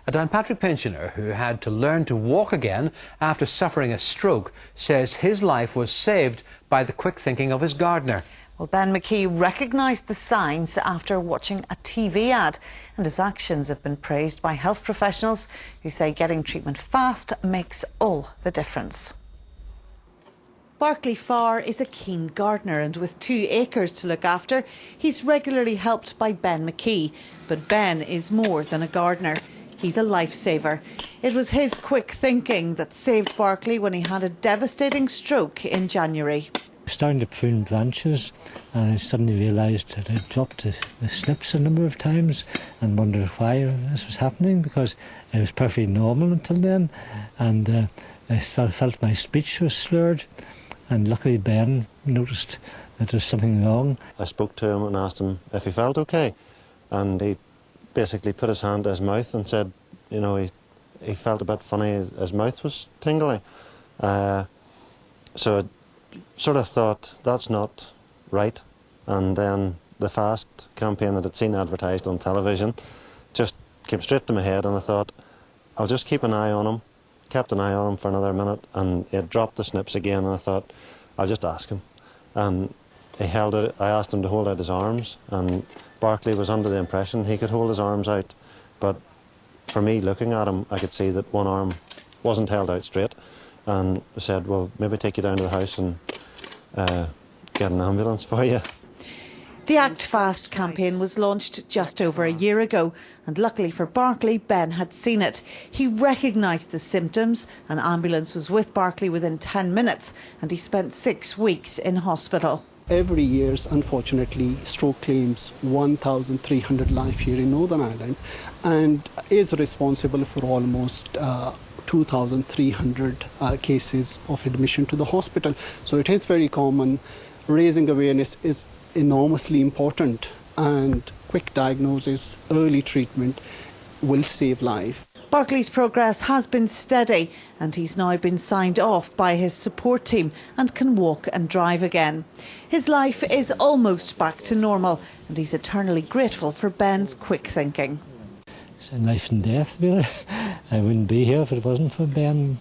A Downpatrick pensioner who had to learn to walk again after suffering a stroke says his life was saved by the quick thinking of his gardener. Well, Ben McKee recognised the signs after watching a TV ad, and his actions have been praised by health professionals who say getting treatment fast makes all the difference. Barclay Farr is a keen gardener, and with 2 acres to look after, he's regularly helped by Ben McKee. But Ben is more than a gardener. He's a lifesaver. It was his quick thinking that saved Barclay when he had a devastating stroke in January. Starting to prune branches, and I suddenly realised that I'd dropped the snips a number of times and wondered why this was happening, because it was perfectly normal until then, and I felt my speech was slurred. And luckily Ben noticed that there was something wrong. I spoke to him and asked him if he felt okay, and he basically put his hand to his mouth and said, you know, he felt a bit funny, his mouth was tingling. So I sort of thought, that's not right. And then the FAST campaign that I'd seen advertised on television just came straight to my head, and I thought, I'll just keep an eye on him. Kept an eye on him for another minute, and he had dropped the snips again, and I thought, I'll just ask him. And he held it. I asked him to hold out his arms, and Barclay was under the impression he could hold his arms out, but for me looking at him, I could see that one arm wasn't held out straight, and I said, well, maybe take you down to the house and get an ambulance for you. The Act Fast campaign was launched just over a year ago, and luckily for Barclay, Ben had seen it. He recognised the symptoms. An ambulance was with Barclay within 10 minutes, and he spent 6 weeks in hospital. Every year, unfortunately, stroke claims 1,300 life here in Northern Ireland, and is responsible for almost 2,300 cases of admission to the hospital. So it is very common. Raising awareness is enormously important, and quick diagnosis, early treatment will save life. Barclay's progress has been steady, and he's now been signed off by his support team and can walk and drive again. His life is almost back to normal, and he's eternally grateful for Ben's quick thinking. It's life and death, really. I wouldn't be here if it wasn't for Ben.